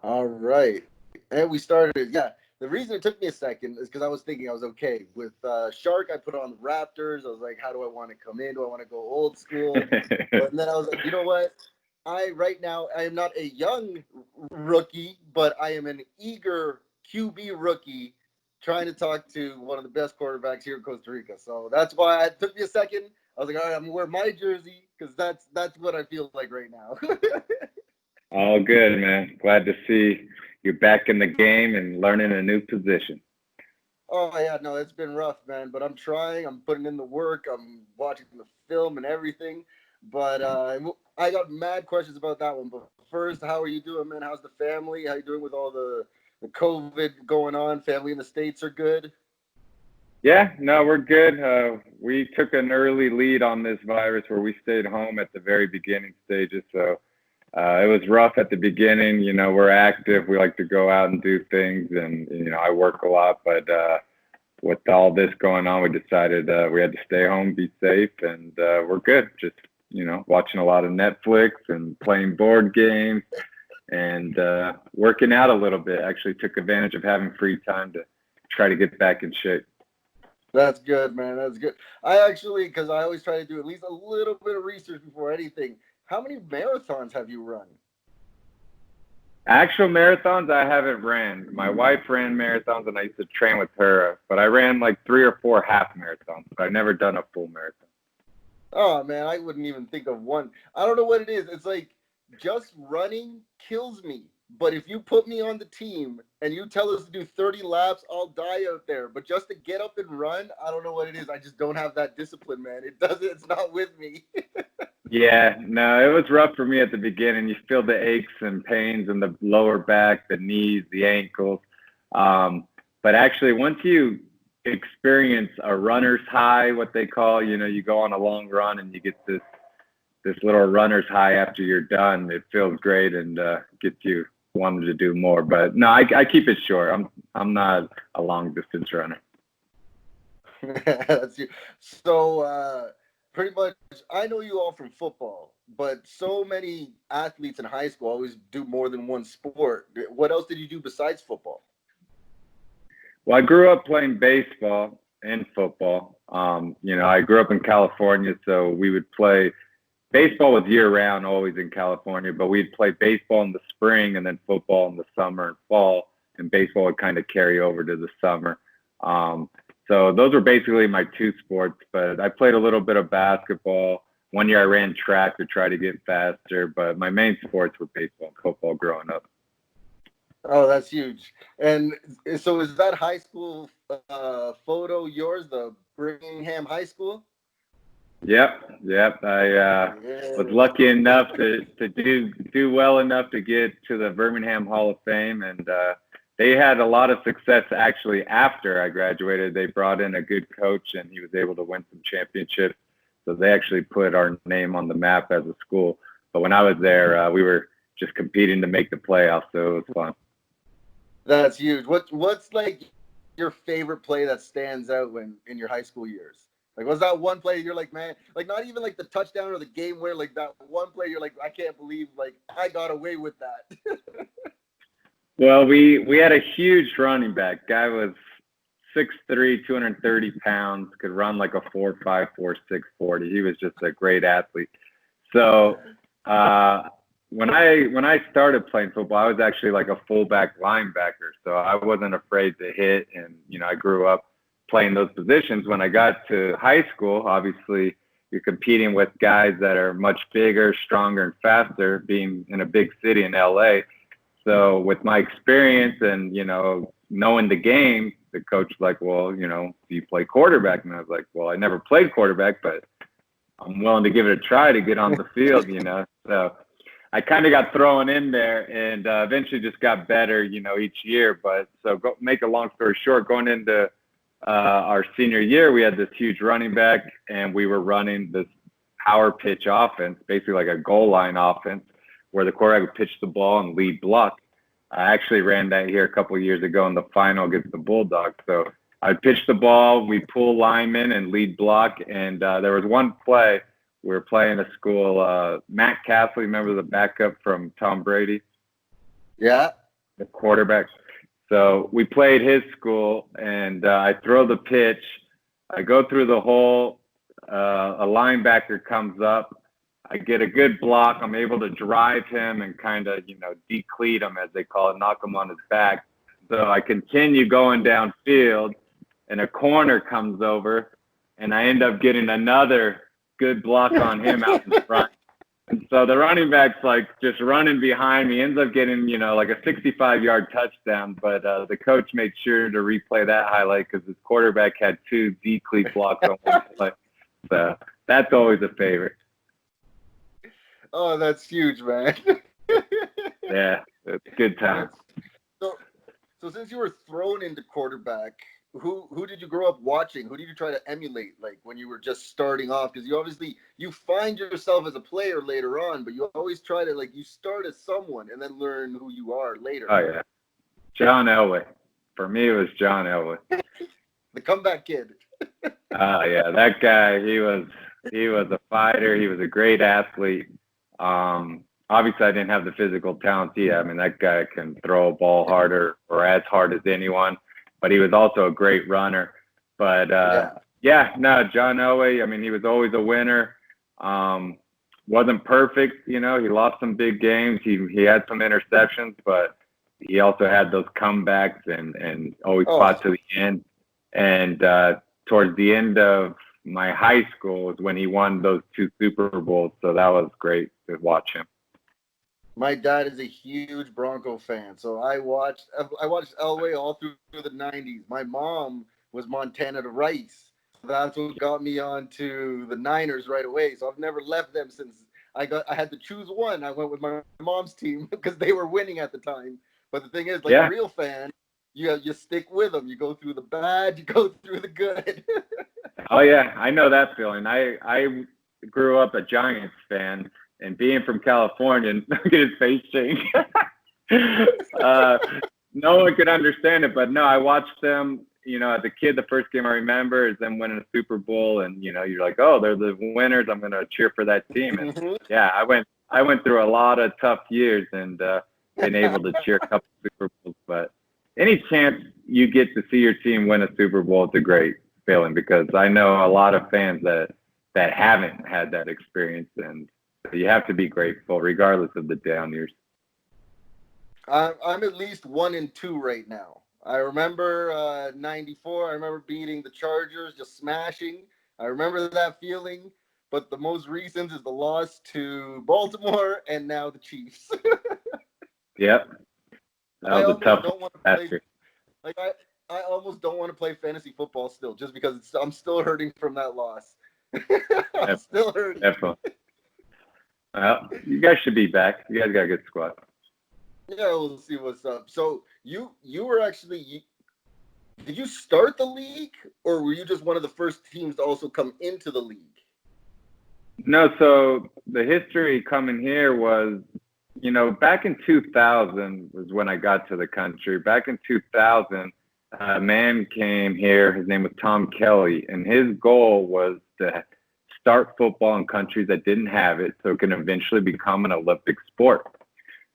All right. And we started. Yeah. The reason it took me a second is because I was thinking I was okay. With Shark, I put on the Raptors. I was like, how do I want to come in? Do I want to go old school? But then I was like, you know what? Right now, I am not a young rookie, but I am an eager QB rookie trying to talk to one of the best quarterbacks here in Costa Rica. So that's why it took me a second. I was like, all right, I'm gonna wear my jersey because that's what I feel like right now. All good, man. Glad to see you back in the game and learning a new position. Oh yeah, no, it's been rough, man. But I'm trying. I'm putting in the work. I'm watching the film and everything. But I got mad questions about that one. But first, how are you doing, man? How's the family? How you doing with all the COVID going on? Family in the states are good. Yeah, no, we're good. We took an early lead on this virus where we stayed home at the very beginning stages. So it was rough at the beginning. We're active. We like to go out and do things, and I work a lot. But with all this going on, we decided we had to stay home, be safe, and we're good. Just watching a lot of Netflix and playing board games and working out a little bit. Actually, took advantage of having free time to try to get back in shape. That's good, man. That's good. I actually, because I always try to do at least a little bit of research before anything. How many marathons have you run? Actual marathons, I haven't ran. My wife ran marathons, and I used to train with her. But I ran like 3 or 4 half marathons. But I've never done a full marathon. Oh man, I wouldn't even think of one. I don't know what it is. It's like just running kills me. But if you put me on the team and you tell us to do 30 laps, I'll die out there. But just to get up and run, I don't know what it is. I just don't have that discipline, man. It doesn't, it's not with me. Yeah, no, it was rough for me at the beginning. You feel the aches and pains in the lower back, the knees, the ankles. But actually, once you experience a runner's high, what they call, you go on a long run and you get this little runner's high after you're done. It feels great and gets you wanting to do more. But no, I keep it short. I'm not a long distance runner. That's you. So pretty much I know you all from football, but so many athletes in high school always do more than one sport. What else did you do besides football? Well, I grew up playing baseball and football. I grew up in California, so we would play baseball was year round, always in California, but we'd play baseball in the spring and then football in the summer and fall, and baseball would kind of carry over to the summer. Um, so those were basically my two sports, but I played a little bit of basketball. One year I ran track to try to get faster, but my main sports were baseball and football growing up. Oh, that's huge. And so is that high school photo yours, the Birmingham High School? Yep. I was Yeah. lucky enough to do well enough to get to the Birmingham Hall of Fame, and they had a lot of success actually after I graduated. They brought in a good coach, and he was able to win some championships. So they actually put our name on the map as a school. But when I was there, we were just competing to make the playoffs, so it was fun. That's huge. What's like your favorite play that stands out when in your high school years? Like, was that one play you're like, man, like not even like the touchdown or the game where like that one play you're like, I can't believe like I got away with that. Well, we had a huge running back. Guy was 6'3", 230 pounds, could run like a 4.5, 4.6 40. He was just a great athlete. So uh, when I started playing football, I was actually like a fullback linebacker. So I wasn't afraid to hit, and I grew up playing those positions. When I got to high school, obviously you're competing with guys that are much bigger, stronger, and faster. Being in a big city in LA, so with my experience and knowing the game, the coach was like, well, do you play quarterback? And I was like, well, I never played quarterback, but I'm willing to give it a try to get on the field. So I kind of got thrown in there and eventually just got better, each year. But so make a long story short, going into our senior year, we had this huge running back and we were running this power pitch offense, basically like a goal line offense where the quarterback would pitch the ball and lead block. I actually ran that here a couple of years ago in the final against the Bulldogs. So I'd pitch the ball, we pull linemen and lead block. And there was one play we were playing a school. Matt Castle, remember the backup from Tom Brady? Yeah. the quarterback. So we played his school, and I throw the pitch. I go through the hole. A linebacker comes up. I get a good block. I'm able to drive him and kind of, decleat him, as they call it, knock him on his back. So I continue going downfield, and a corner comes over, and I end up getting another good block on him out in front. And so the running back's like just running behind me, ends up getting, like a 65-yard touchdown. But the coach made sure to replay that highlight because his quarterback had 2 decleat blocks on one play. So that's always a favorite. Oh, that's huge, man. Yeah, it's a good time. So since you were thrown into quarterback, who did you grow up watching? Who did you try to emulate, like when you were just starting off? Because you find yourself as a player later on, but you always try to you start as someone and then learn who you are later. Oh yeah, John Elway. For me, it was John Elway. The comeback kid. Oh yeah, that guy. He was a fighter. He was a great athlete. Obviously, I didn't have the physical talent he had. I mean, that guy can throw a ball harder or as hard as anyone. But he was also a great runner. But John Elway, I mean, he was always a winner. Wasn't perfect, he lost some big games. He had some interceptions, but he also had those comebacks and always fought to the end. And towards the end of my high school is when he won those 2 Super Bowls. So that was great to watch him. My dad is a huge Bronco fan, so I watched Elway all through the 90s. My mom was Montana to Rice. So that's what got me onto the Niners right away. So I've never left them since I had to choose one. I went with my mom's team because they were winning at the time. But the thing is, a real fan, you stick with them. You go through the bad, you go through the good. Oh yeah, I know that feeling. I grew up a Giants fan. And being from California, look at his face change. No one could understand it, but no, I watched them. As a kid, the first game I remember is them winning a Super Bowl, and you're like, oh, they're the winners. I'm gonna cheer for that team. And yeah, I went through a lot of tough years and been able to cheer a couple Super Bowls. But any chance you get to see your team win a Super Bowl, it's a great feeling because I know a lot of fans that haven't had that experience and. You have to be grateful, regardless of the down years. I'm at least 1-2 right now. I remember '94. I remember beating the Chargers, just smashing. I remember that feeling. But the most recent is the loss to Baltimore and now the Chiefs. Yep, that was a tough one. I almost don't want to play fantasy football still, just because I'm still hurting from that loss. I'm still hurting. Definitely. Well, you guys should be back. You guys got a good squad. Yeah, we'll see what's up. So you were actually, did you start the league, or were you just one of the first teams to also come into the league? No, so the history coming here was, back in 2000 was when I got to the country. Back in 2000, a man came here. His name was Tom Kelly, and his goal was to start football in countries that didn't have it so it can eventually become an Olympic sport.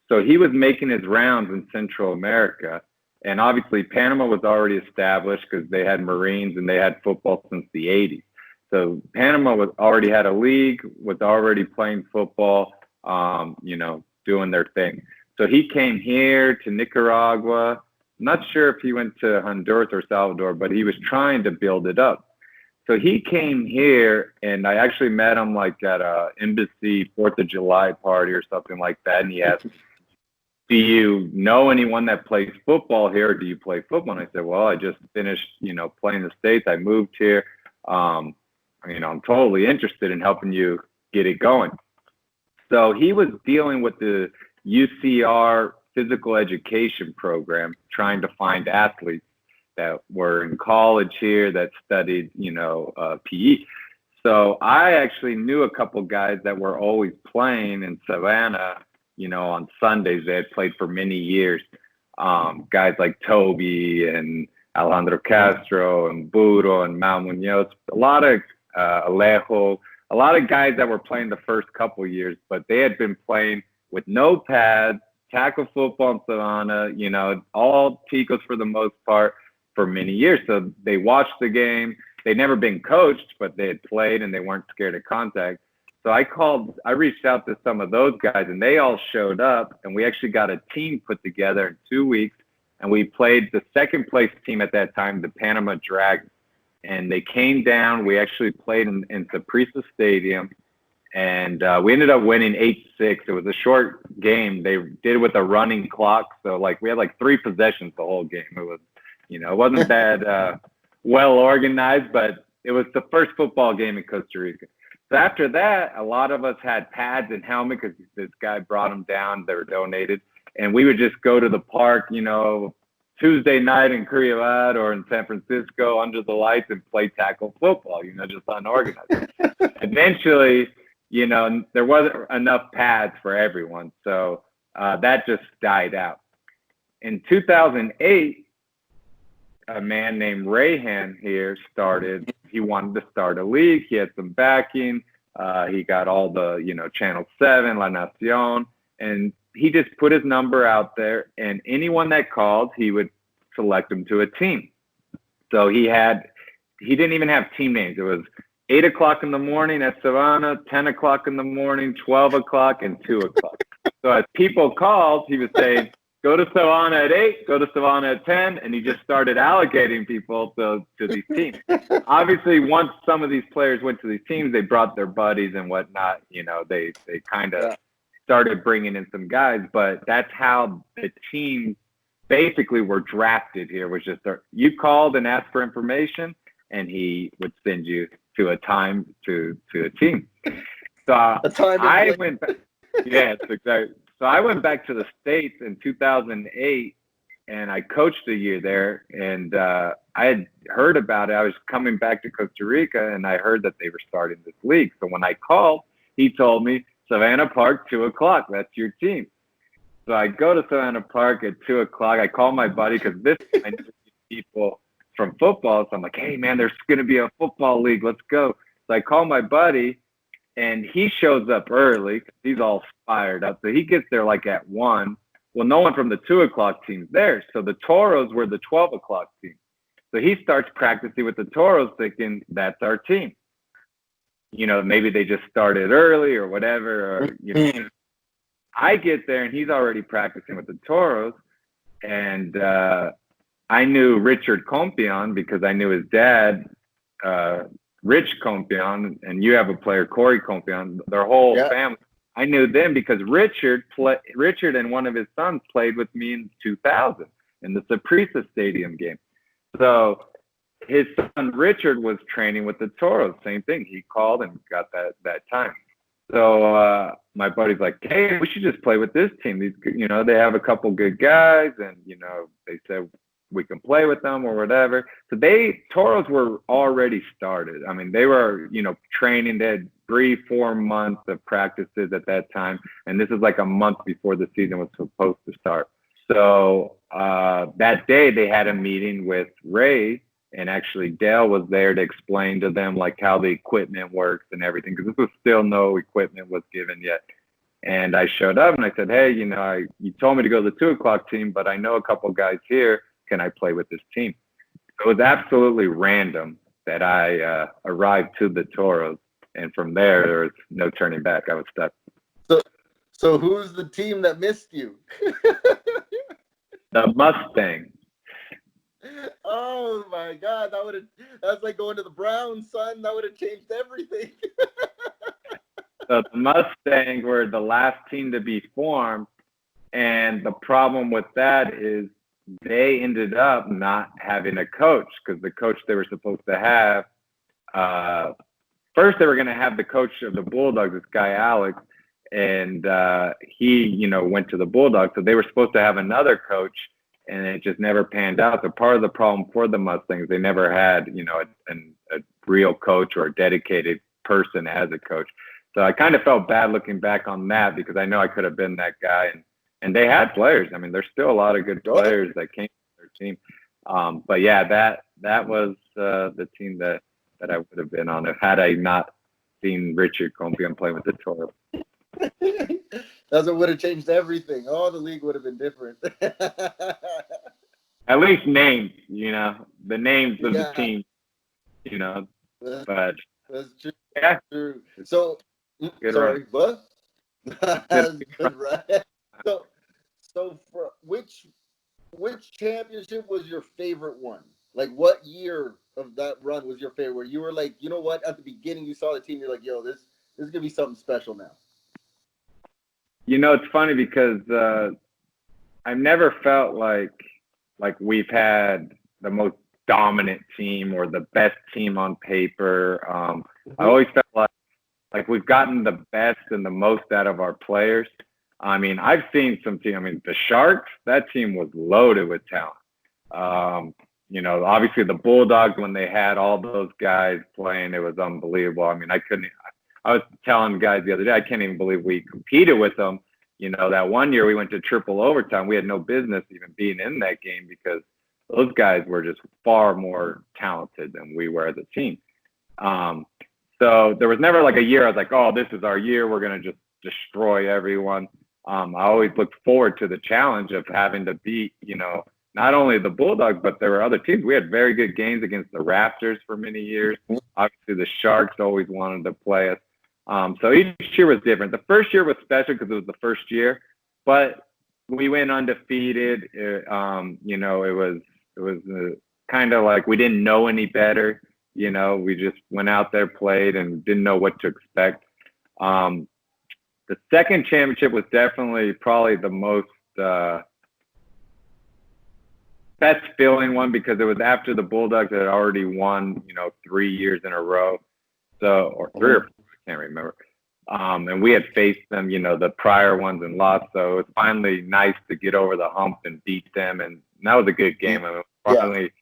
So he was making his rounds in Central America. And obviously Panama was already established because they had Marines and they had football since the 80s. So Panama already had a league, was already playing football, doing their thing. So he came here to Nicaragua. I'm not sure if he went to Honduras or Salvador, but he was trying to build it up. So he came here, and I actually met him at a embassy 4th of July party or something like that. And he asked, do you know anyone that plays football here? Or do you play football? And I said, well, I just finished, playing the States. I moved here. I'm totally interested in helping you get it going. So he was dealing with the UCR physical education program, trying to find athletes that were in college here that studied, PE. So I actually knew a couple guys that were always playing in Savannah, on Sundays. They had played for many years. Guys like Toby and Alejandro Castro and Burro and Mal Munoz, a lot of Alejo, a lot of guys that were playing the first couple years, but they had been playing with no pads, tackle football in Savannah, you know, all Ticos for the most part for many years. So they watched the game. They'd never been coached, but they had played and they weren't scared of contact. So I reached out to some of those guys and they all showed up, and we actually got a team put together in 2 weeks, and we played the second place team at that time, the Panama Dragons. And they came down. We actually played in Saprissa Stadium, and we ended up winning 8-6. It was a short game. They did it with a running clock. So like we had like 3 possessions the whole game. It was, you know, it wasn't that well organized, but it was the first football game in Costa Rica. So after that, a lot of us had pads and helmets because this guy brought them down. They were donated. And we would just go to the park, you know, Tuesday night in Cuiabá or in San Francisco under the lights and play tackle football, you know, just unorganized. Eventually, you know, there wasn't enough pads for everyone. So that just died out. In 2008, a man named Rayhan here started. He wanted to start a league. He had some backing. He got all the, you know, Channel 7, La Nacion, and he just put his number out there, and anyone that called, he would select them to a team. So he didn't even have team names. It was 8 o'clock in the morning at Savannah, 10 o'clock in the morning, 12 o'clock, and 2 o'clock. So as people called, he was saying, go to Savannah at 8, go to Savannah at 10, and he just started allocating people to these teams. Obviously, once some of these players went to these teams, they brought their buddies and whatnot. You know, they kind of started bringing in some guys, but that's how the team basically were drafted here. Was just you called and asked for information, and he would send you to a time to a team. So I went back. Yes, exactly. So I went back to the States in 2008, and I coached a year there. And I had heard about it. I was coming back to Costa Rica, and I heard that they were starting this league. So when I called, he told me, Savannah Park, 2 o'clock. That's your team. So I go to Savannah Park at 2 o'clock. I call my buddy because I knew people from football. So I'm like, hey, man, there's going to be a football league. Let's go. So I call my buddy. And he shows up early. He's all fired up. So he gets there like at 1. Well, no one from the 2 o'clock team's there. So the Toros were the 12 o'clock team. So he starts practicing with the Toros thinking that's our team. You know, maybe they just started early or whatever. Or, you know. I get there and he's already practicing with the Toros. And I knew Richard Compion because I knew his dad, Rich Compion, and you have a player, Corey Compion, their whole family. I knew them because Richard and one of his sons played with me in 2000 in the Saprissa Stadium game. So his son Richard was training with the Toros. Same thing. He called and got that time. So my buddy's like, hey, we should just play with this team. These, you know, they have a couple good guys, and you know, they said we can play with them or whatever. So Toros were already started. I mean, they were, you know, training. They had 3-4 months of practices at that time. And this is like a month before the season was supposed to start. So that day they had a meeting with Ray, and actually Dale was there to explain to them like how the equipment works and everything, because this was still no equipment was given yet. And I showed up and I said, hey, you know, you told me to go to the 2 o'clock team, but I know a couple guys here. Can I play with this team? So it was absolutely random that I arrived to the Toros, and from there was no turning back. I was stuck. So who's the team that missed you? The Mustang. Oh my God, that's like going to the Browns, son. That would have changed everything. So the Mustangs were the last team to be formed, and the problem with that is they ended up not having a coach, because the coach they were supposed to have, first they were going to have the coach of the Bulldogs, this guy Alex, and he, you know, went to the Bulldogs. So they were supposed to have another coach, and it just never panned out. So part of the problem for the Mustangs, they never had, you know, a real coach or a dedicated person as a coach. So I kind of felt bad looking back on that, because I know I could have been that guy. And they had players. I mean, there's still a lot of good players that came to their team. But yeah, that was the team that I would have been on had I not seen Richard Compion play with the Toros. That's what would have changed everything. Oh, the league would have been different. At least names, the names of the Yeah, team, that's, but that's true. yeah, True. So, good run. sorry, what? Good That's good, right? So, so for which championship was your favorite one? Like, what year of that run was your favorite? Where you were like, you know what? At the beginning, you saw the team, you're like, yo, this is gonna be something special now. It's funny because I've never felt like we've had the most dominant team or the best team on paper. I always felt like we've gotten the best and the most out of our players. I mean, I've seen some team. I mean, the Sharks, that team was loaded with talent. Obviously the Bulldogs, when they had all those guys playing, it was unbelievable. I mean, I was telling guys the other day, I can't even believe we competed with them. That one year we went to triple overtime. We had no business even being in that game because those guys were just far more talented than we were as a team. So there was never like a year I was like, oh, this is our year. We're going to just destroy everyone. I always looked forward to the challenge of having to beat, not only the Bulldogs, but there were other teams. We had very good games against the Raptors for many years. Obviously, the Sharks always wanted to play us. So each year was different. The first year was special because it was the first year, but we went undefeated. It was kind of like we didn't know any better. We just went out there, played, and didn't know what to expect. The second championship was definitely probably the most best feeling one because it was after the Bulldogs had already won, 3 years in a row. So, or 3 or 4, I can't remember. And we had faced them, the prior ones and lost. So it was finally nice to get over the hump and beat them. And that was a good game. I mean, finally,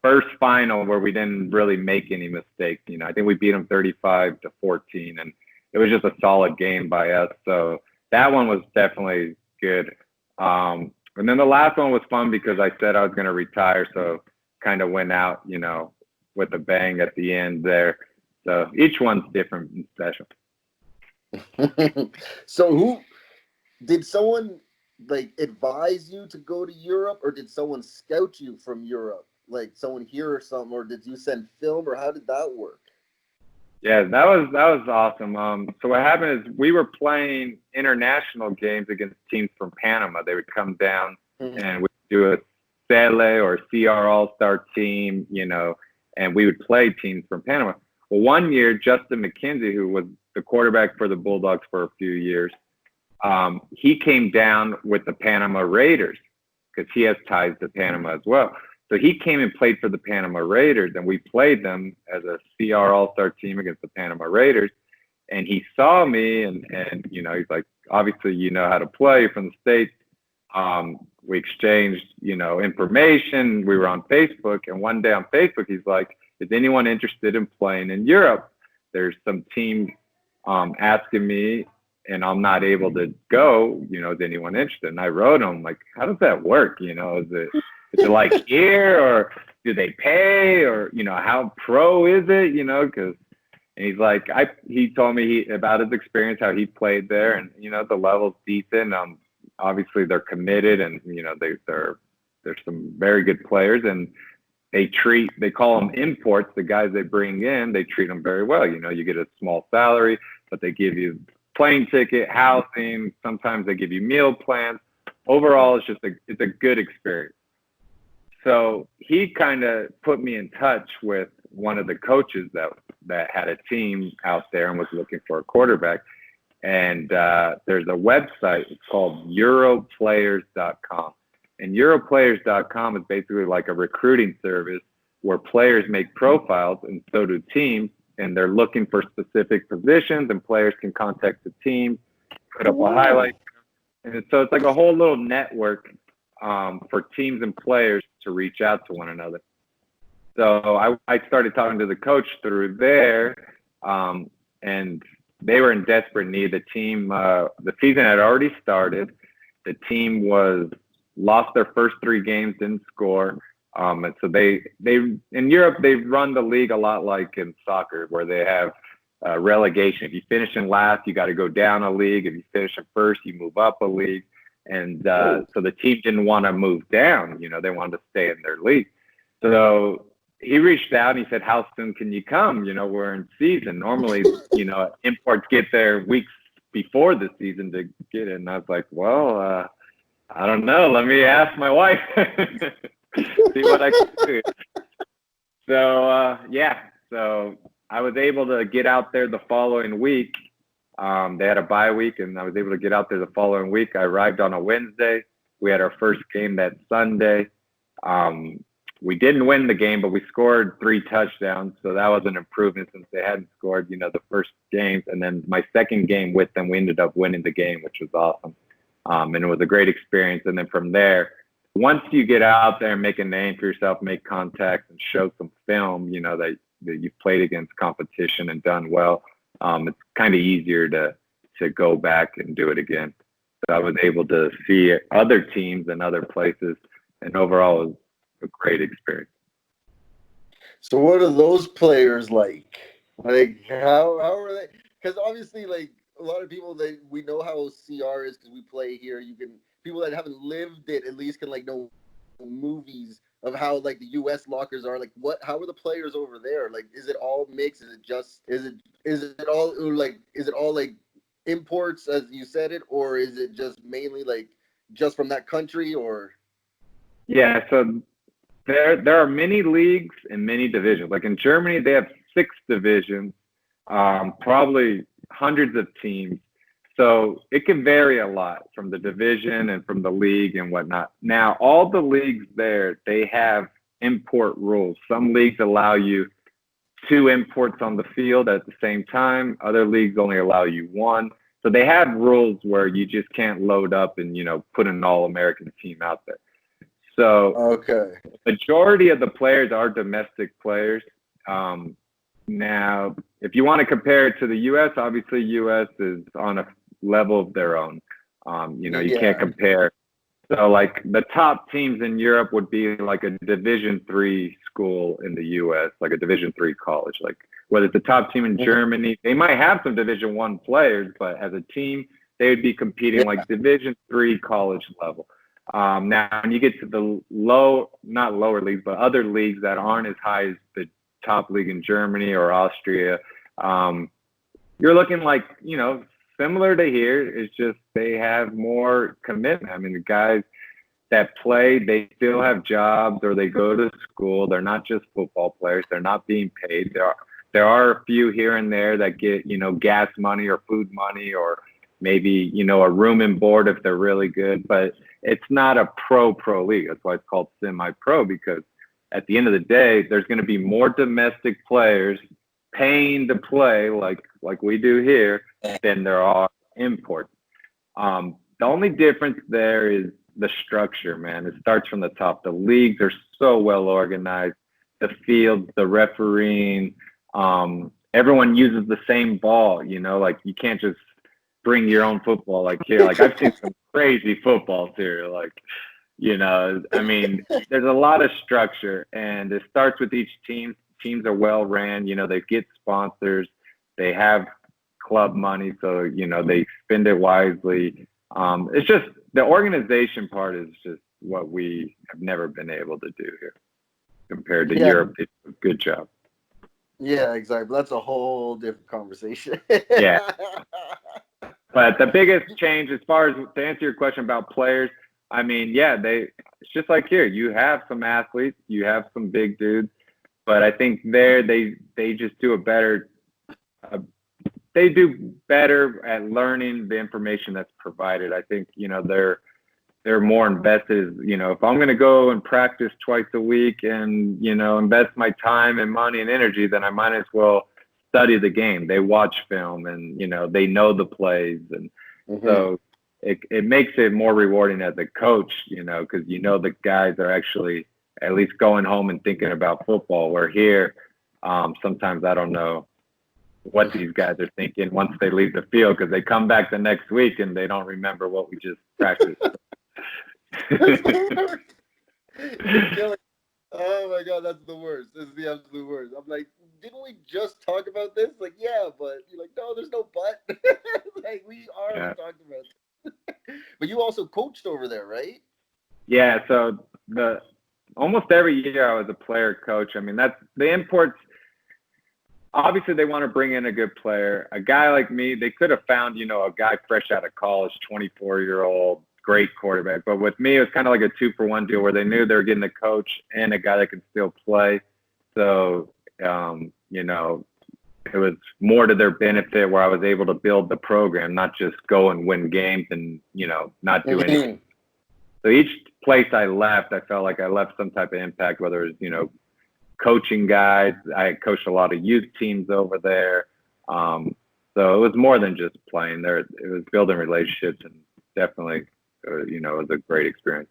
first final where we didn't really make any mistakes. I think we beat them 35-14, and it was just a solid game by us. So that one was definitely good. And then the last one was fun because I said I was going to retire, so kind of went out, with a bang at the end there. So each one's different and special. So did someone like advise you to go to Europe, or did someone scout you from Europe? Like someone here or something, or did you send film, or how did that work? Yeah, that was awesome. So what happened is we were playing international games against teams from Panama. They would come down and we'd do a Sele or CR All-Star team, and we would play teams from Panama. Well, one year, Justin McKenzie, who was the quarterback for the Bulldogs for a few years, he came down with the Panama Raiders because he has ties to Panama as well. So he came and played for the Panama Raiders, and we played them as a CR All-Star team against the Panama Raiders. And he saw me, and he's like, obviously, you know how to play from the States. We exchanged, information. We were on Facebook, and one day on Facebook, he's like, is anyone interested in playing in Europe? There's some teams asking me, and I'm not able to go. Is anyone interested? And I wrote him, like, how does that work? Is it like here, or do they pay, or how pro is it? Because he's like, he told me about his experience, how he played there, and the level's decent. Obviously they're committed, and there's some very good players, and they call them imports. The guys they bring in, they treat them very well. You get a small salary, but they give you plane ticket, housing. Sometimes they give you meal plans. Overall, it's a good experience. So he kind of put me in touch with one of the coaches that had a team out there and was looking for a quarterback. And there's a website. It's called Europlayers.com. And Europlayers.com is basically like a recruiting service where players make profiles, and so do teams. And they're looking for specific positions, and players can contact the team, put up a highlight. And so it's like a whole little network for teams and players to reach out to one another. So I started talking to the coach through there, and they were in desperate need. The team, the season had already started. The team lost their first 3 games, didn't score. And so they in Europe, they run the league a lot like in soccer, where they have relegation. If you finish in last, you got to go down a league. If you finish in first, you move up a league. And so the team didn't want to move down. They wanted to stay in their league. So he reached out and he said, how soon can you come? We're in season. Normally, imports get there weeks before the season to get it. And I was like, well, I don't know. Let me ask my wife. See what I can do. So, so I was able to get out there the following week. They had a bye week, and I was able to get out there the following week. I arrived on a Wednesday. We had our first game that Sunday. We didn't win the game, but we scored 3 touchdowns, so that was an improvement since they hadn't scored, the first games. And then my second game with them, we ended up winning the game, which was awesome. And it was a great experience. And then from there, once you get out there and make a name for yourself, make contacts and show some film, that you've played against competition and done well, it's kind of easier to go back and do it again. So I was able to see other teams and other places, and overall it was a great experience. So what are those players like? Like how are they? Because obviously, like a lot of people, we know how CR is because we play here. People that haven't lived it at least can like know movies of how like the U.S. lockers are. Like how are the players over there? Like, is it all mixed? Is it all like imports as you said it, or is it just mainly like just from that country? Or yeah, so there are many leagues and many divisions. Like in Germany, they have 6 divisions, probably hundreds of teams. So it can vary a lot from the division and from the league and whatnot. Now, all the leagues there, they have import rules. Some leagues allow you 2 imports on the field at the same time. Other leagues only allow you 1. So they have rules where you just can't load up and, put an all-American team out there. So okay, majority of the players are domestic players. Now, if you want to compare it to the U.S., obviously U.S. is on a level of their own. You can't compare. So like the top teams in Europe would be like a Division III school in the U.S., like a Division III college. Like whether it's the top team in Germany, they might have some Division I players, but as a team, they would be competing like Division III college level. Now, when you get to the not lower leagues, but other leagues that aren't as high as the top league in Germany or Austria, you're looking like, similar to here. It's just they have more commitment. I mean, the guys that play, they still have jobs or they go to school. They're not just football players. They're not being paid. There are a few here and there that get, gas money or food money or maybe, a room and board if they're really good. But it's not a pro league. That's why it's called semi-pro, because at the end of the day, there's going to be more domestic players paying to play like we do here than there are imports. The only difference there is the structure, man. It starts from the top. The leagues are so well organized. The fields, the refereeing, everyone uses the same ball, like you can't just bring your own football like here. Like I've seen some crazy footballs here. Like, I mean, there's a lot of structure, and it starts with each team. Teams are well ran, they get sponsors, they have club money, so they spend it wisely. It's just the organization part is just what we have never been able to do here compared to Europe. They do a good job. Yeah, exactly. That's a whole different conversation. Yeah. But the biggest change, as far as to answer your question about players, I mean, it's just like here. You have some athletes, you have some big dudes, but I think there they just do they do better at learning the information that's provided. I think they're more invested. If I'm going to go and practice twice a week and invest my time and money and energy, then I might as well study the game. They watch film and they know the plays, and so it makes it more rewarding as a coach, because the guys are actually at least going home and thinking about football. Where here, sometimes I don't know what these guys are thinking once they leave the field, because they come back the next week and they don't remember what we just practiced. Oh my God, that's the worst. This is the absolute worst. I'm like, didn't we just talk about this? Like, yeah, but coached over there, right? Yeah. So almost every year I was a player coach. I mean, that's the imports. Obviously, they want to bring in a good player. A guy like me, they could have found, a guy fresh out of college, 24-year-old, great quarterback. But with me, it was kind of like a 2-for-1 deal where they knew they were getting a coach and a guy that could still play. So, it was more to their benefit where I was able to build the program, not just go and win games and, not do anything. So each place I left, I felt like I left some type of impact, whether it was, coaching guys. I coached a lot of youth teams over there. So it was more than just playing there. It was building relationships, and definitely, it was a great experience.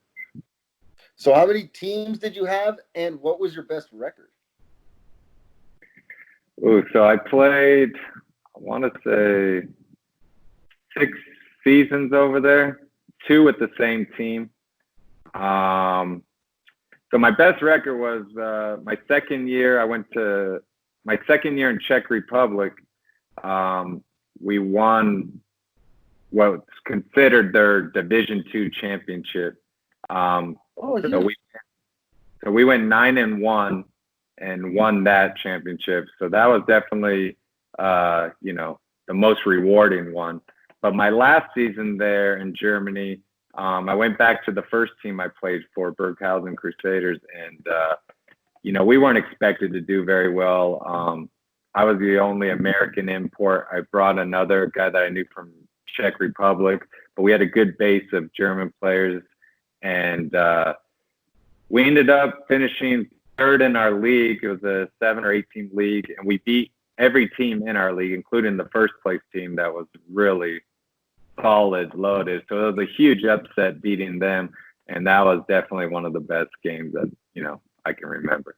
So how many teams did you have, and what was your best record? Ooh, so I played, I want to say 6 seasons over there, 2 with the same team. So my best record was my second year. I went to my second year in Czech Republic. We won what's considered their Division II championship. So we went 9-1 and won that championship. So that was definitely, the most rewarding one. But my last season there in Germany, I went back to the first team I played for, Burghausen Crusaders, and, we weren't expected to do very well. I was the only American import. I brought another guy that I knew from Czech Republic, but we had a good base of German players, and we ended up finishing 3rd in our league. It was a 7 or 8 team league, and we beat every team in our league, including the first place team that was really solid, loaded. So it was a huge upset beating them, and that was definitely one of the best games that I can remember.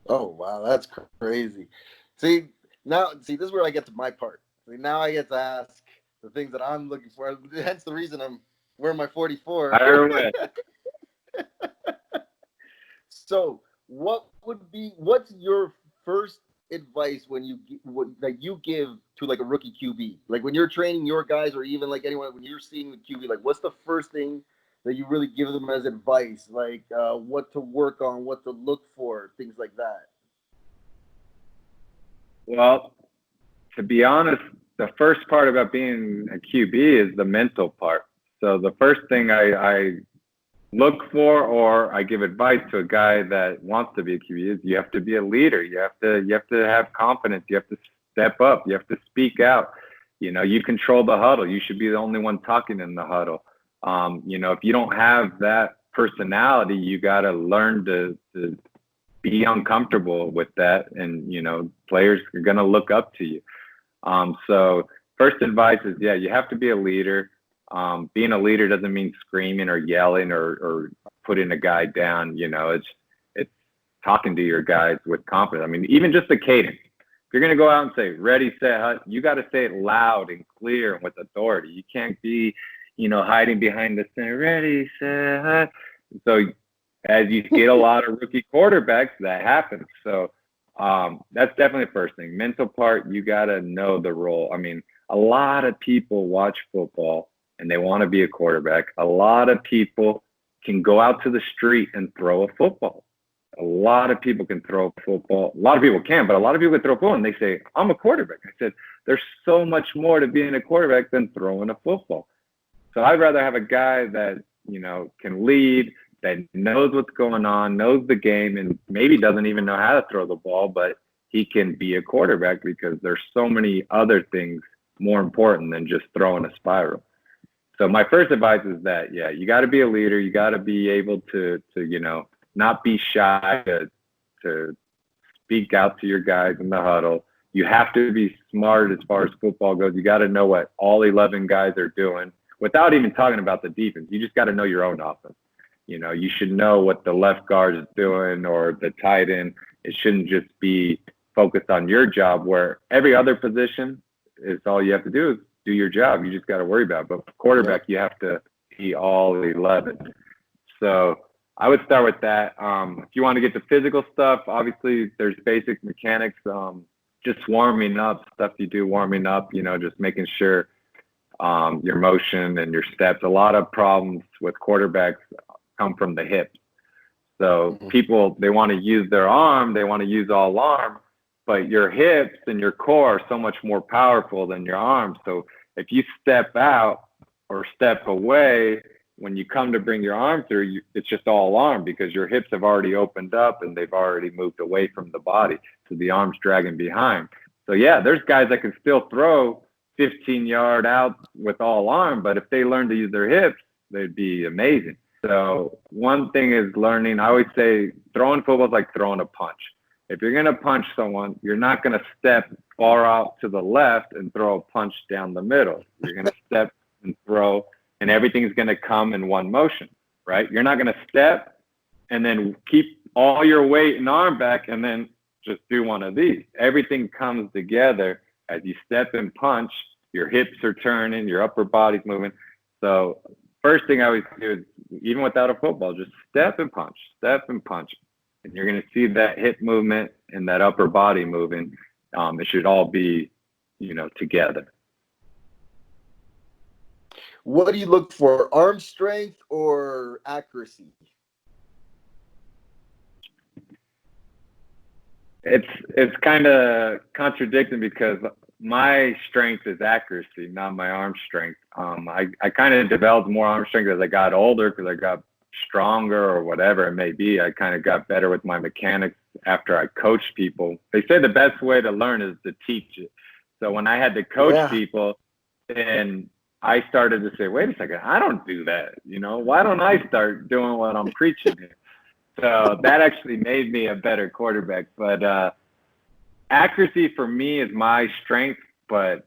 Oh wow, that's crazy. See, this is where I get to my part. See, now I get to ask the things that I'm looking for. Hence the reason I'm wearing my 44. I remember. So, what's your first advice when you give to like a rookie QB, like when you're training your guys, or even like anyone when you're seeing the QB, like what's the first thing that you really give them as advice, like what to work on, what to look for, things like that? Well, to be honest, the first part about being a QB is the mental part. So the first thing I look for, or I give advice to a guy that wants to be a QB, is you have to be a leader. You have to have confidence. You have to step up. You have to speak out. You control the huddle. You should be the only one talking in the huddle. If you don't have that personality, you got to learn to be uncomfortable with that. And, players are going to look up to you. So first advice is, you have to be a leader. Being a leader doesn't mean screaming or yelling or putting a guy down. It's talking to your guys with confidence. I mean, even just the cadence. If you're going to go out and say, ready, set, hut, you got to say it loud and clear and with authority. You can't be, hiding behind the center, ready, set, hut. So as you get a lot of rookie quarterbacks, that happens. So that's definitely the first thing. Mental part, you got to know the role. I mean, a lot of people watch football and they want to be a quarterback. A lot of people can go out to the street and throw a football. A lot of people can throw a football. A lot of people can, but a lot of people can throw a football and they say, I'm a quarterback. I said, there's so much more to being a quarterback than throwing a football. So I'd rather have a guy that, can lead, that knows what's going on, knows the game, and maybe doesn't even know how to throw the ball, but he can be a quarterback because there's so many other things more important than just throwing a spiral. So my first advice is that, you got to be a leader. You got to be able to not be shy to speak out to your guys in the huddle. You have to be smart as far as football goes. You got to know what all 11 guys are doing without even talking about the defense. You just got to know your own offense. You should know what the left guard is doing or the tight end. It shouldn't just be focused on your job, where every other position is all you have to do is do your job. You just got to worry about it. But quarterback, you have to be all 11. So I would start with that. If you want to get to physical stuff, obviously there's basic mechanics, just warming up, stuff you do warming up, just making sure your motion and your steps. A lot of problems with quarterbacks come from the hips. So people, they want to use their arm, they want to use all arm, but your hips and your core are so much more powerful than your arm. So if you step out or step away, when you come to bring your arm through, it's just all arm because your hips have already opened up and they've already moved away from the body. So the arm's dragging behind. So yeah, there's guys that can still throw 15-yard out with all arm, but if they learn to use their hips, they'd be amazing. So one thing is learning. I always say throwing football is like throwing a punch. If you're going to punch someone, you're not going to step far out to the left and throw a punch down the middle. You're going to step and throw, and everything's going to come in one motion, right? You're not going to step and then keep all your weight and arm back and then just do one of these. Everything comes together as you step and punch. Your hips are turning, your upper body's moving. So first thing I always do is, even without a football, just step and punch, and you're going to see that hip movement and that upper body moving. It should all be, together. What do you look for, arm strength or accuracy? It's kind of contradicting because my strength is accuracy, not my arm strength. I kind of developed more arm strength as I got older because I got stronger or whatever it may be. I kind of got better with my mechanics after I coached people. They say the best way to learn is to teach it. So when I had to coach people, and I started to say, wait a second, I don't do that. Why don't I start doing what I'm preaching here? So that actually made me a better quarterback. But accuracy for me is my strength, but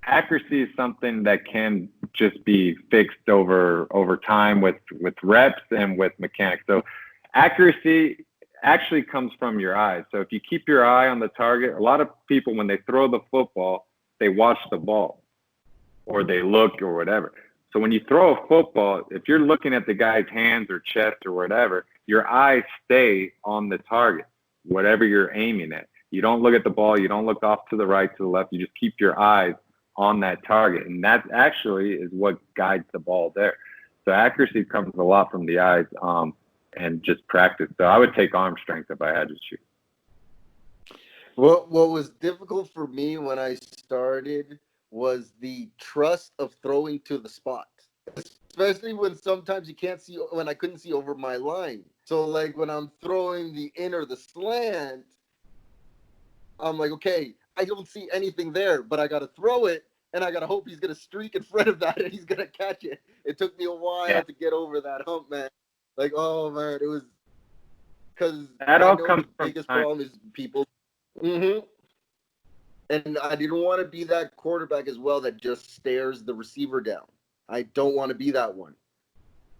accuracy is something that can just be fixed over time with reps and with mechanics. So accuracy actually comes from your eyes. So if you keep your eye on the target, a lot of people, when they throw the football, they watch the ball or they look or whatever. So when you throw a football, if you're looking at the guy's hands or chest or whatever, your eyes stay on the target, whatever you're aiming at. You don't look at the ball. You don't look off to the right, to the left. You just keep your eyes on that target. And that actually is what guides the ball there. So accuracy comes a lot from the eyes and just practice. So I would take arm strength if I had to choose. What was difficult for me when I started was the trust of throwing to the spot, especially when sometimes you can't see, when I couldn't see over my line. So like when I'm throwing the in or the slant, I'm like, okay, I don't see anything there, but I got to throw it, and I got to hope he's going to streak in front of that, and he's going to catch it. It took me a while to get over that hump, man. Like, oh, man, it was because that all comes the biggest problem is people. And I didn't want to be that quarterback as well that just stares the receiver down. I don't want to be that one.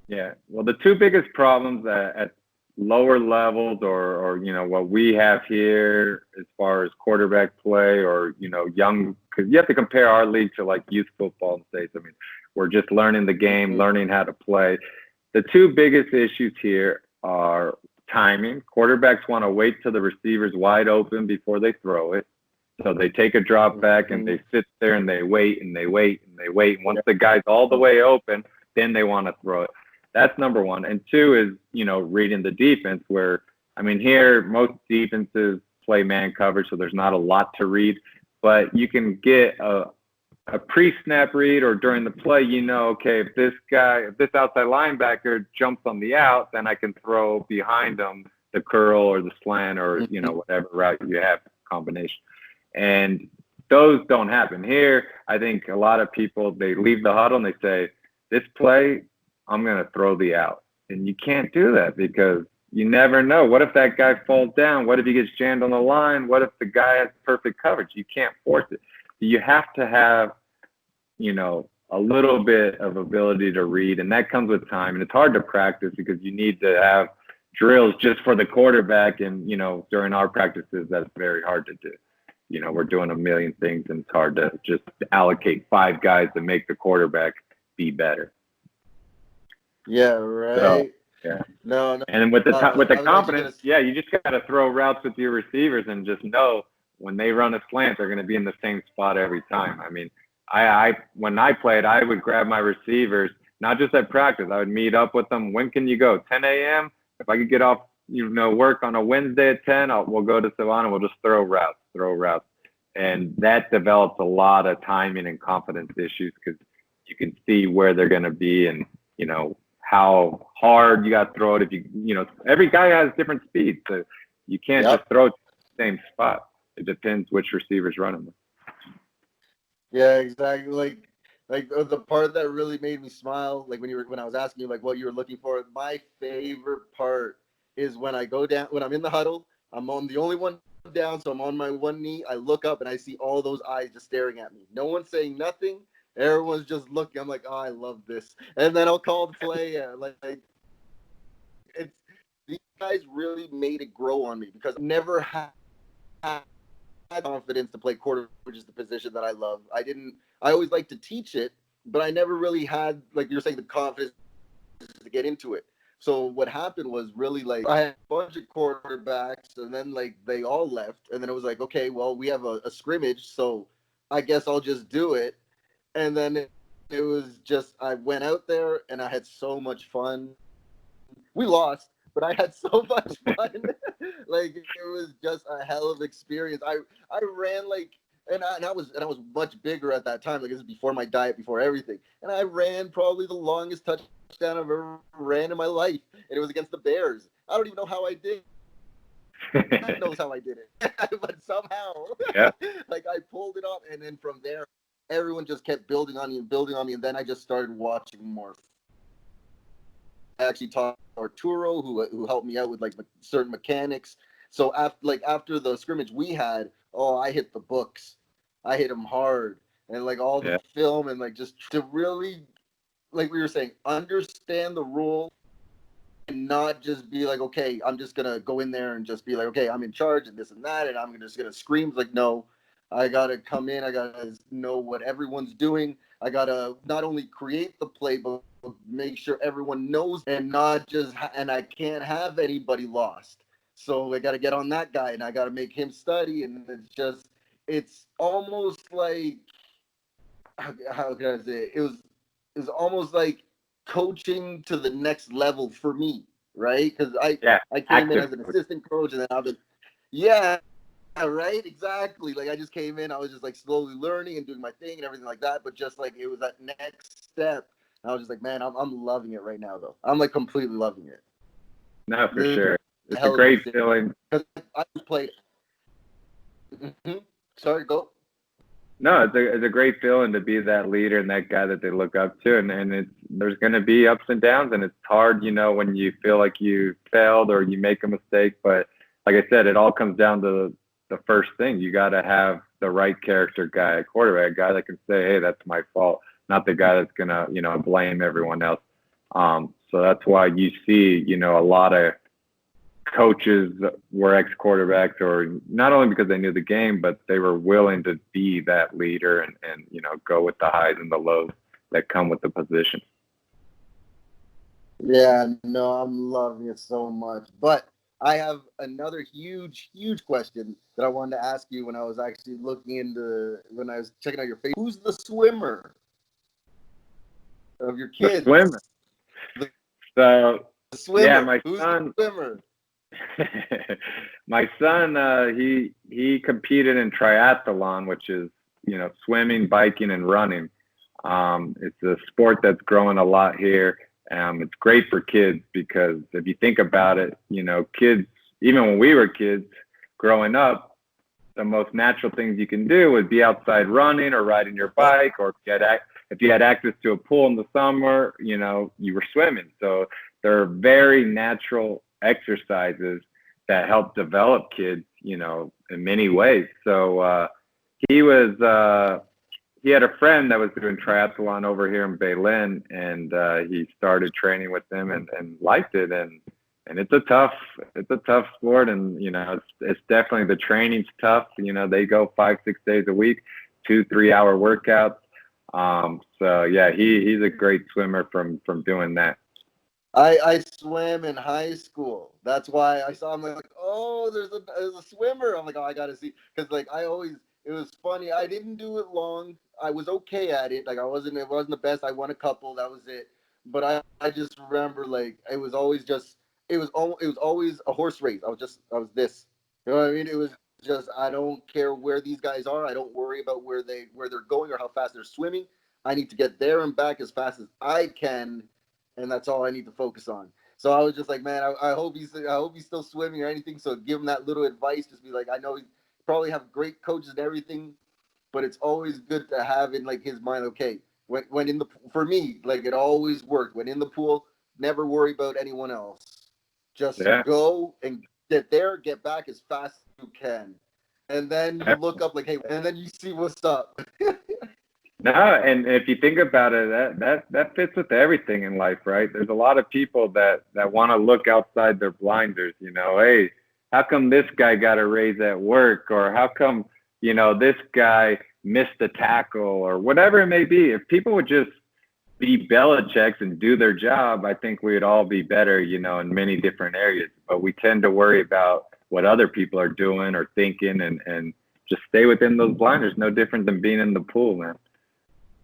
Yeah. Well, the two biggest problems at lower levels or what we have here as far as quarterback play or, young, because you have to compare our league to like youth football in States. I mean, we're just learning the game, learning how to play. The two biggest issues here are timing. Quarterbacks want to wait till the receiver's wide open before they throw it. So they take a drop back and they sit there and they wait and they wait and they wait. Once the guy's all the way open, then they want to throw it. That's number one. And two is, reading the defense where, here most defenses play man coverage, so there's not a lot to read. But you can get a pre-snap read or during the play, okay, if this outside linebacker jumps on the out, then I can throw behind him the curl or the slant or, whatever route you have combination. And those don't happen here. I think a lot of people, they leave the huddle and they say, this play, I'm going to throw the out. And you can't do that because you never know. What if that guy falls down? What if he gets jammed on the line? What if the guy has perfect coverage? You can't force it. You have to have, a little bit of ability to read, and that comes with time. And it's hard to practice because you need to have drills just for the quarterback. And, during our practices, that's very hard to do. We're doing a million things, and it's hard to just allocate 5 guys to make the quarterback be better. Yeah, right. So, yeah. No. And with the confidence, you just got to throw routes with your receivers and just know when they run a slant, they're going to be in the same spot every time. I when I played, I would grab my receivers, not just at practice. I would meet up with them. When can you go? 10 a.m. If I could get off, work on a Wednesday at 10, we'll go to Savannah. We'll just throw routes. And that develops a lot of timing and confidence issues because you can see where they're going to be and, how hard you got to throw it. If every guy has different speeds. So you can't just throw it to the same spot. It depends which receiver's running them. Yeah, exactly. Like the part that really made me smile, like when I was asking you like what you were looking for, my favorite part is when I go down, when I'm in the huddle, I'm on the only one down, so I'm on my one knee. I look up and I see all those eyes just staring at me. No one's saying nothing. Everyone's just looking. I'm like, oh, I love this. And then I'll call the play. Like it's these guys really made it grow on me because I never had confidence to play quarter, which is the position that I love. I always like to teach it, but I never really had, like you're saying, the confidence to get into it. So what happened was really like I had a bunch of quarterbacks and then like they all left. And then it was like, okay, well, we have a scrimmage. So I guess I'll just do it. And then it was just, I went out there and I had so much fun. We lost, but I had so much fun. Like it was just a hell of an experience. I ran like, and I was much bigger at that time. Like this is before my diet, before everything. And I ran probably the longest touchdown I've ever ran in my life, and it was against the Bears. I don't even know how I did. God knows how I did it, but somehow, like I pulled it off, and then from there, everyone just kept building on me and building on me, and then I just started watching more. I actually taught Arturo, who helped me out with like certain mechanics. So after the scrimmage we had, I hit the books, I hit them hard, and like all the film and like just to really, like we were saying, understand the rule and not just be like, okay, I'm just gonna go in there and just be like, okay, I'm in charge and this and that, and I'm just gonna scream. Like, no, I gotta come in, I gotta know what everyone's doing. I gotta not only create the play, but make sure everyone knows, and not just, and I can't have anybody lost. So I gotta get on that guy, and I gotta make him study, and it's almost like, how can I say it? It was almost like coaching to the next level for me, right? Because I came in as an assistant coach, and then I've been, right, exactly. Like I just came in, I was just like slowly learning and doing my thing and everything like that. But just like it was that next step, I was just like, man, I'm loving it right now, though. I'm like completely loving it. No, for sure. It's a great feeling. Because I played. Mm-hmm. Sorry, go. No, it's a great feeling to be that leader and that guy that they look up to, and there's going to be ups and downs, and it's hard, when you feel like you failed or you make a mistake. But like I said, it all comes down to the first thing. You got to have the right character guy, a quarterback, a guy that can say, hey, that's my fault, not the guy that's going to blame everyone else. So that's why you see a lot of coaches were ex-quarterbacks, or not only because they knew the game, but they were willing to be that leader and go with the highs and the lows that come with the position. Yeah, no, I'm loving it so much. But I have another huge question that I wanted to ask you when I was actually when I was checking out your face. Who's the swimmer of your kids? The swimmer. The swimmer. Yeah, my Who's son. The swimmer? My son, he competed in triathlon, which is swimming, biking, and running. It's a sport that's growing a lot here. It's great for kids because if you think about it, kids, even when we were kids growing up, the most natural things you can do would be outside running or riding your bike, or if you had access to a pool in the summer, you were swimming. So they're very natural exercises that help develop kids, in many ways. So he had a friend that was doing triathlon over here in Belen, and he started training with them and liked it. And it's a tough sport, and it's definitely, the training's tough. They go 5-6 days a week, 2-3 hour workouts. So yeah, he's a great swimmer from doing that. I swam in high school. That's why I saw him like, oh, there's a swimmer. I'm like, oh, I gotta see, because like it was funny. I didn't do it long. I was okay at it. Like it wasn't the best. I won a couple. That was it. But I just remember like it was always just it was always a horse race. I was this. You know what I mean? It was just I don't care where these guys are. I don't worry about where they're going or how fast they're swimming. I need to get there and back as fast as I can, and that's all I need to focus on. So I was just like, man, I hope he's still swimming or anything. So give him that little advice. Just be like, I know he probably have great coaches and everything, but it's always good to have in like his mind. Okay, when in the for me, like it always worked. When in the pool, never worry about anyone else. Just Yeah. go and get there, get back as fast as you can, and then you look up like, hey, and then you see what's up. No, and if you think about it, that fits with everything in life, right? There's a lot of people that want to look outside their blinders. You know, hey, how come this guy got a raise at work, or how come this guy missed a tackle, or whatever it may be. If people would just be Belichick's and do their job, I think we'd all be better, in many different areas. But we tend to worry about what other people are doing or thinking, and just stay within those blinders. No different than being in the pool, man.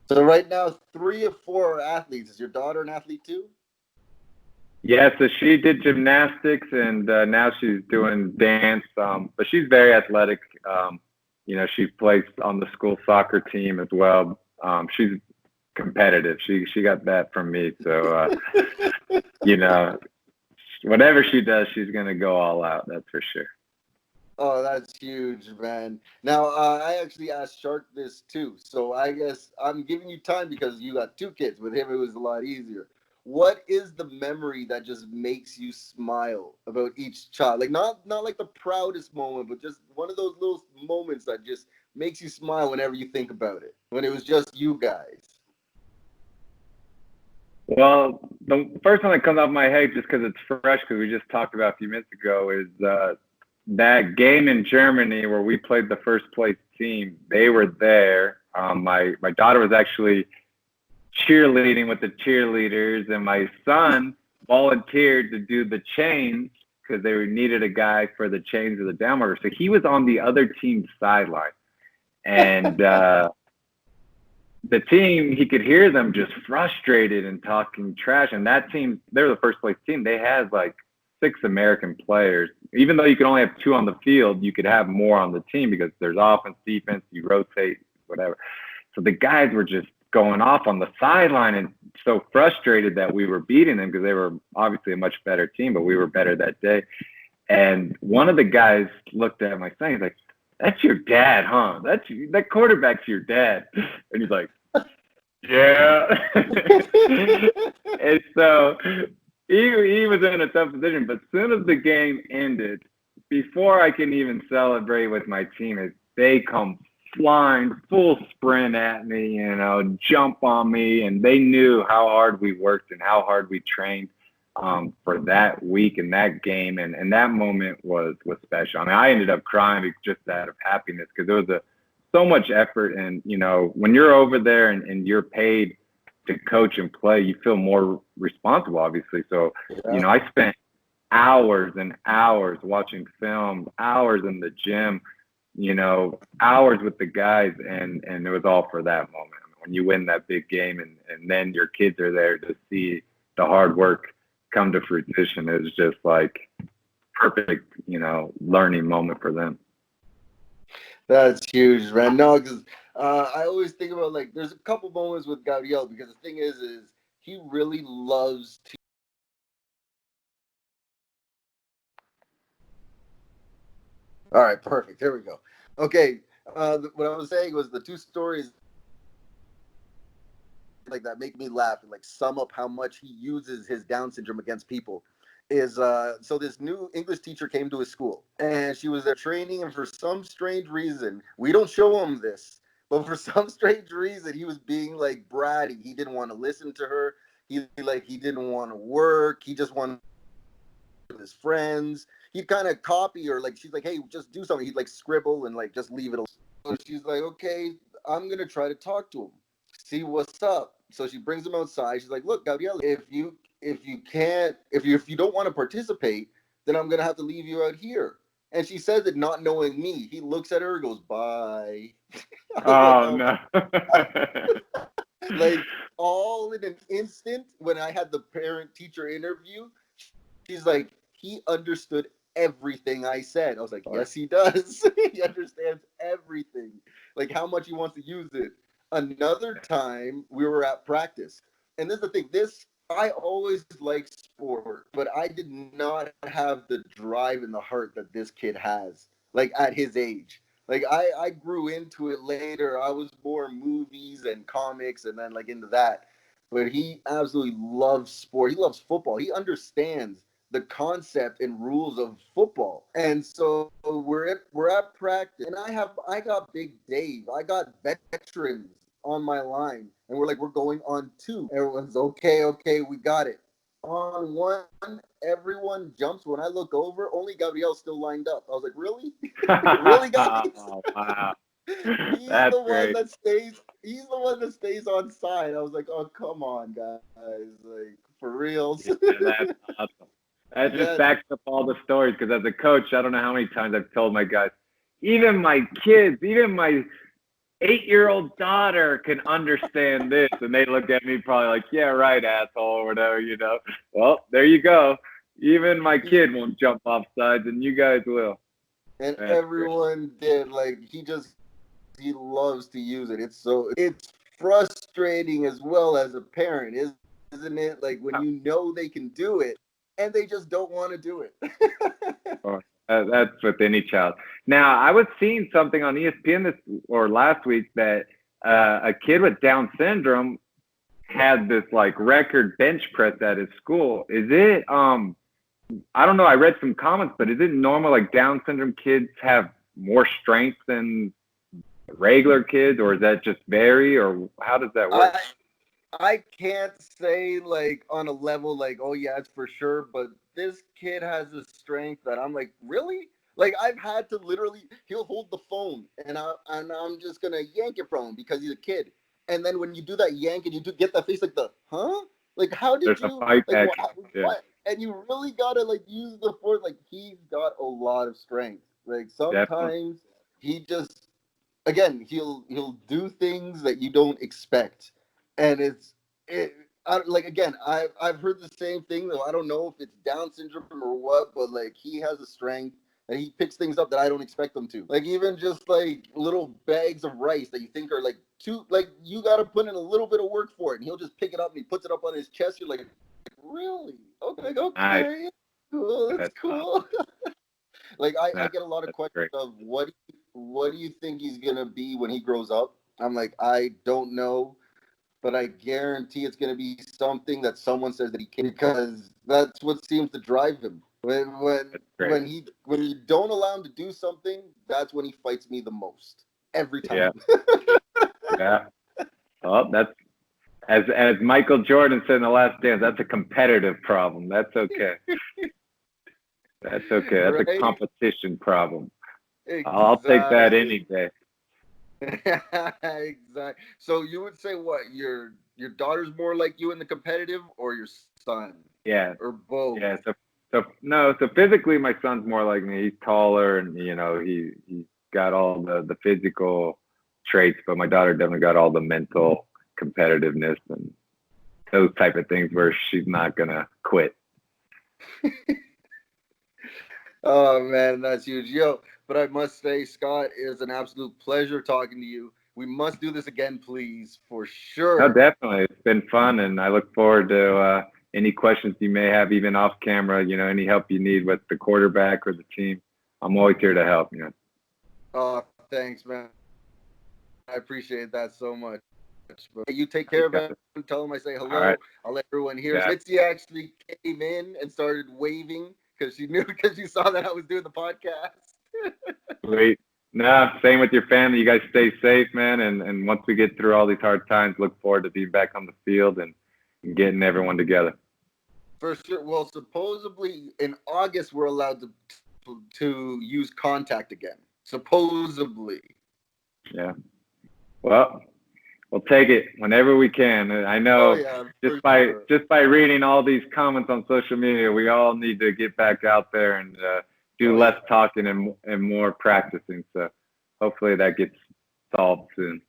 So right now, 3 of 4 are athletes. Is your daughter an athlete too? Yeah, so she did gymnastics, and now she's doing dance. But she's very athletic. She plays on the school soccer team as well. She's competitive. She got that from me. So, whatever she does, she's gonna go all out. That's for sure. Oh, that's huge, man. Now, I actually asked Shark this too. So I guess I'm giving you time because you got 2 kids. With him, it was a lot easier. What is the memory that just makes you smile about each child? Like not like the proudest moment, but just one of those little moments that just makes you smile whenever you think about it. When it was just you guys. Well, the first one that comes off my head, just because it's fresh, because we just talked about a few minutes ago, is that game in Germany where we played the first place team. They were there. My daughter was actually cheerleading with the cheerleaders, and my son volunteered to do the chains because they needed a guy for the chains of the downriver. So he was on the other team's sideline, and the team, he could hear them just frustrated and talking trash. And that team, they were the first place team. They had like 6 American players. Even though you could only have 2 on the field, you could have more on the team because there's offense, defense, you rotate, whatever. So the guys were just going off on the sideline and so frustrated that we were beating them because they were obviously a much better team, but we were better that day. And one of the guys looked at my son, he's like, "That's your dad, huh? That quarterback's your dad." And he's like, "Yeah." And so he was in a tough position. But as soon as the game ended, before I can even celebrate with my teammates, they come flying full sprint at me, jump on me, and they knew how hard we worked and how hard we trained for that week and that game, and that moment was special. I mean, I ended up crying just out of happiness because there was so much effort, and when you're over there and you're paid to coach and play, you feel more responsible, obviously. So, Yeah. I spent hours and hours watching film, hours in the gym, hours with the guys, and it was all for that moment. When you win that big game and then your kids are there to see the hard work come to fruition, is just like perfect, learning moment for them. That's huge, man. No, because I always think about like there's a couple moments with Gabriel because the thing is he really loves to. All right, perfect. Here we go. Okay, what I was saying was the 2 stories like that make me laugh and like sum up how much he uses his Down syndrome against people. Is so this new English teacher came to his school and she was there training, and for some strange reason, we don't show him this, but for some strange reason he was being like bratty. He didn't want to listen to her. He didn't want to work. He just wanted his friends. He'd kind of copy her. Like she's like, "Hey, just do something." He'd like scribble and like just leave it alone. So she's like, "Okay, I'm gonna try to talk to him, see what's up." So she brings him outside. She's like, "Look, Gabriel, if you don't want to participate, then I'm gonna have to leave you out here." And she says it not knowing me. He looks at her and goes, bye. I was Oh no. like all in an instant when I had the parent teacher interview, she's like, he understood everything I said. I was like, yes, he does. He understands everything. Like how much he wants to use it. Another time we were at practice. And this is the thing, I always liked sport, but I did not have the drive and the heart that this kid has, like at his age. Like I grew into it later. I was more movies and comics and then like into that. But he absolutely loves sport. He loves football. He understands the concept and rules of football. And so we're at practice, and I got Big Dave. I got veterans on my line, and we're going on two. Everyone's okay, we got it. On one, everyone jumps. When I look over, only Gabriel's still lined up. I was like, really, really, guys? Oh, wow. He's That's the one great. that stays. He's the one that stays on side. I was like, oh come on, guys, like for reals. Yeah, that's awesome. That just Yeah. backs up all the stories because as a coach, I don't know how many times I've told my guys, even my kids, even my 8-year-old daughter can understand this. And they look at me probably like, yeah, right, asshole, or whatever, you know. Well, there you go. Even my kid won't jump off sides, and you guys will. And That's great. everyone did. Like he loves to use it. It's frustrating as well as a parent, isn't it? Like when you know they can do it and they just don't want to do it. Or, that's with any child. Now, I was seeing something on ESPN last week that a kid with Down syndrome had this like record bench press at his school. Is it I don't know, I read some comments, but is it normal like Down syndrome kids have more strength than regular kids, or is that just vary, or how does that work? I can't say like on a level like, oh yeah, it's for sure, but this kid has a strength that I'm like, really? Like I've had to literally, he'll hold the phone and I'm just gonna yank it from him because he's a kid. And then when you do that yank and you do get that face like the huh? Like how did There's a you fight like back. Yeah, what? And you really gotta like use the force. Like he's got a lot of strength. Like definitely. sometimes he just again he'll do things that you don't expect, and like again I've heard the same thing though. I don't know if it's Down syndrome or what, but like he has a strength and he picks things up that I don't expect him to. Like even just like little bags of rice that you think are like too like you got to put in a little bit of work for it, and he'll just pick it up and he puts it up on his chest. You're like, really? Okay, Nice. okay, cool, that's That's awesome. cool. Like I That's, get a lot of that's questions great. of what do you think he's gonna be when he grows up? I'm like, I don't know, but I guarantee it's gonna be something that someone says that he can, because that's what seems to drive him. That's great. When you don't allow him to do something, that's when he fights me the most. Every Yeah, time. yeah. Oh, that's as Michael Jordan said in The Last Dance. That's a competitive problem. That's okay. That's okay. That's a Right? competition problem. I'll take that any Exactly. day. Exactly. So you would say what your daughter's more like you in the competitive, or your son, Yeah, or both? yeah. So no. So physically, my son's more like me. He's taller, and he's got all the physical traits. But my daughter definitely got all the mental competitiveness and those type of things where she's not gonna quit. Oh man, that's huge, yo. But I must say, Scott, it is an absolute pleasure talking to you. We must do this again, please, for No, sure. definitely. It's been fun, and I look forward to any questions you may have, even off camera. You know, any help you need with the quarterback or the team. I'm always here to help. You know. Oh, thanks, man. I appreciate that so much. But you take care of him. Tell him I say All right. hello. I'll let everyone hear. Yeah. Mitzi actually came in and started waving because she knew, because she saw that I was doing the podcast. Sweet. No, same with your family. You guys stay safe, man. And once we get through all these hard times, look forward to being back on the field and getting everyone together. For sure. Well, supposedly in August we're allowed to use contact again. Supposedly. Yeah. Well, we'll take it whenever we can. I Oh know yeah, just for by sure. just by reading all these comments on social media, we all need to get back out there and do Oh, less talking and more practicing. So hopefully that gets solved soon.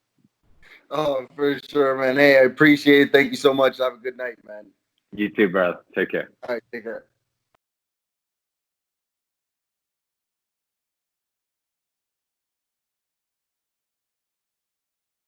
Oh, for sure, man. Hey, I appreciate it. Thank you so much. Have a good night, man. You too, brother. Take care. All right, take care.